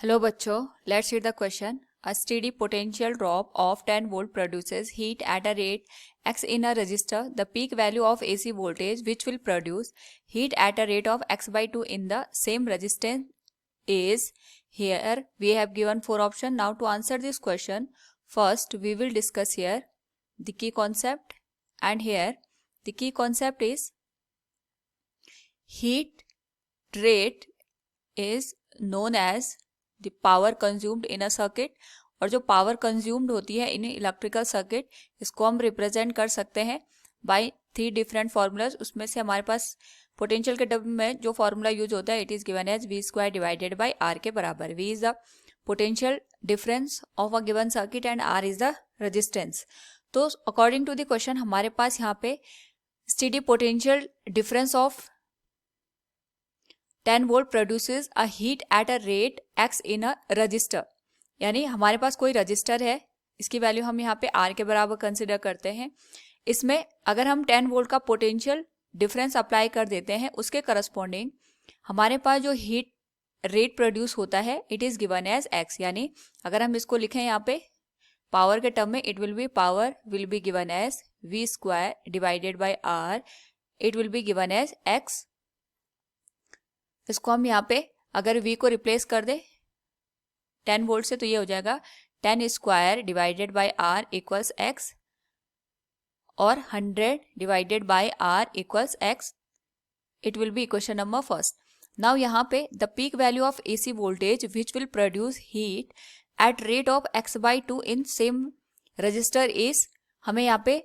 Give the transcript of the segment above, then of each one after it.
Hello बच्चों, let's read the question. A steady potential drop of 10 volt produces heat at a rate x in a resistor. The peak value of AC voltage which will produce heat at a rate of x by 2 in the same resistance is. Here we have given 4 options. Now to answer this question, first we will discuss here the key concept, and here the key concept is heat rate is known as the power consumed in a circuit. और जो power consumed होती है in electrical circuit, इसको हम represent कर सकते हैं bye 3 different formulas. उसमें से हमारे पास पोटेंशियल के टर्म में जो फार्मूला यूज होता है it is given as v² divided by r के बराबर. v is the potential difference of a given circuit and r is the resistance. तो अकॉर्डिंग टू द क्वेश्चन हमारे पास यहाँ पे steady potential difference of 10 volt produces a heat at a rate x in a resistor. यानी हमारे पास कोई register है, इसकी वैल्यू हम यहाँ पे r के बराबर कंसिडर करते हैं. इसमें अगर हम 10 वोल्ट का पोटेंशियल डिफरेंस अप्लाई कर देते हैं, उसके करस्पॉन्डिंग हमारे पास जो हीट रेट प्रोड्यूस होता है it is given as x. यानी अगर हम इसको लिखें यहाँ पे पावर के टर्म में, it will be power will be given as v² divided by r. It will be given as x. इसको हम यहाँ पे अगर v को रिप्लेस कर दे 10 वोल्ट से, तो ये हो जाएगा 10² divided by r equals x और 100 divided by r equals x. It will B equation number first. Now यहाँ पे the peak value of AC voltage which will produce heat at rate of x by 2 in same register is. हमें यहाँ पे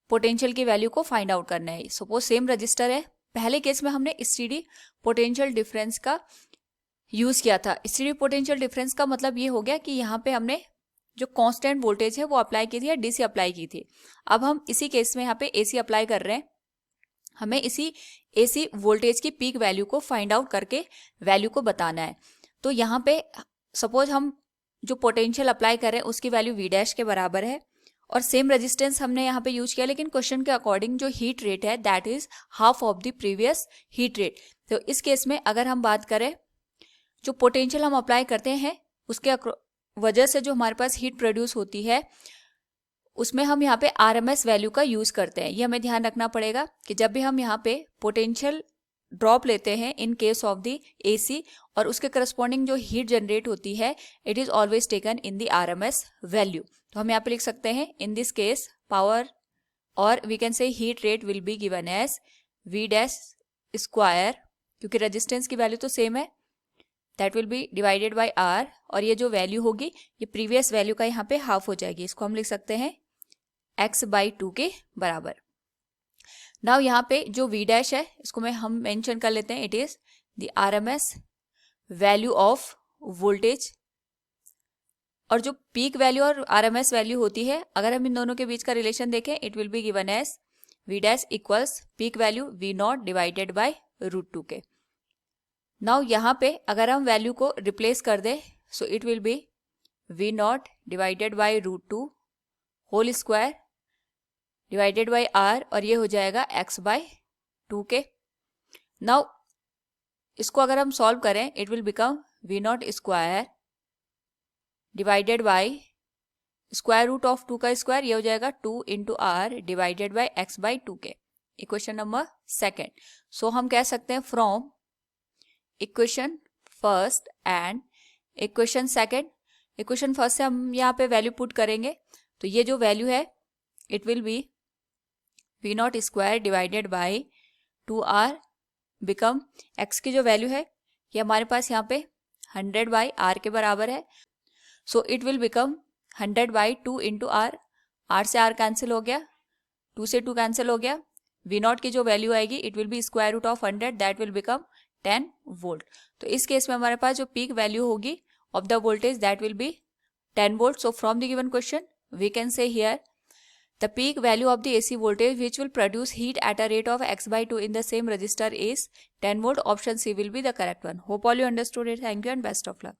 potential की value को find out करना है. Suppose same register है. पहले केस में हमने स्टेडी पोटेंशियल डिफरेंस का यूज किया था. स्टेडी पोटेंशियल डिफरेंस का मतलब ये हो गया कि यहाँ पे हमने जो कांस्टेंट वोल्टेज है वो अप्लाई की थी या डीसी अप्लाई की थी. अब हम इसी केस में यहाँ पे एसी अप्लाई कर रहे हैं. हमें इसी एसी वोल्टेज की पीक वैल्यू को फाइंड आउट करके वैल्यू को बताना है. तो यहाँ पे सपोज हम जो पोटेंशियल अप्लाई कर रहे हैं उसकी वैल्यू v' के बराबर है और सेम रेजिस्टेंस हमने यहाँ पे यूज किया, लेकिन क्वेश्चन के अकॉर्डिंग जो हीट रेट है that is half of the previous heat rate. तो इस केस में अगर हम बात करें जो पोटेंशियल हम अप्लाई करते हैं उसके वजह से जो हमारे पास हीट प्रोड्यूस होती है उसमें हम यहाँ पे RMS वैल्यू का यूज करते हैं. ये हमें ध्यान रखना पड़ेगा कि जब भी हम यहाँ पे पोटेंशियल ड्रॉप लेते हैं in case of the AC और उसके करस्पॉन्डिंग जो हीट जनरेट होती है it is always taken in the RMS value. तो हम यहाँ पे लिख सकते हैं इन दिस केस पावर और we can say heat rate will be given as v'², क्योंकि रेजिस्टेंस की वैल्यू तो सेम है, that will be divided by r. और ये जो वैल्यू होगी ये प्रीवियस वैल्यू का यहाँ पे हाफ हो जाएगी. इसको हम लिख सकते हैं x बाई 2 के बराबर. नाउ यहाँ पे जो v' है इसको हम मेंशन कर लेते हैं. It is the RMS value of voltage. और जो पीक वैल्यू और RMS वैल्यू होती है, अगर हम इन दोनों के बीच का रिलेशन देखें it will be given as v' equals peak value v0 divided by √2 के. नाउ यहाँ पे अगर हम वैल्यू को रिप्लेस कर दे so it will be v0 divided by √2 whole square divided by r और ये हो जाएगा x बाय 2 के. नाउ इसको अगर हम सॉल्व करें it will become v0² divided by square root of 2 का स्क्वायर, ये हो जाएगा 2 into r divided by x by 2 के. Equation number second. सो हम कह सकते हैं from equation first and equation second. Equation first से हम यहाँ पे वैल्यू पुट करेंगे तो ये जो वैल्यू है it will B v0² divided bye 2r become x की जो वैल्यू है ये हमारे पास यहाँ पे 100 बाई r के बराबर है. सो it will become 100 by 2 into r. r से r कैंसिल हो गया, 2 से 2 कैंसिल हो गया. v0 की जो वैल्यू आएगी it will be square root of 100 that will become 10 volt. तो इस केस में हमारे पास जो पीक वैल्यू होगी of the voltage that will be 10 volt. So from the given question we can say here the peak value of the AC voltage which will produce heat at a rate of x by 2 in the same resistor is 10 volt. Option C will be the correct one. Hope all you understood it. Thank you and best of luck.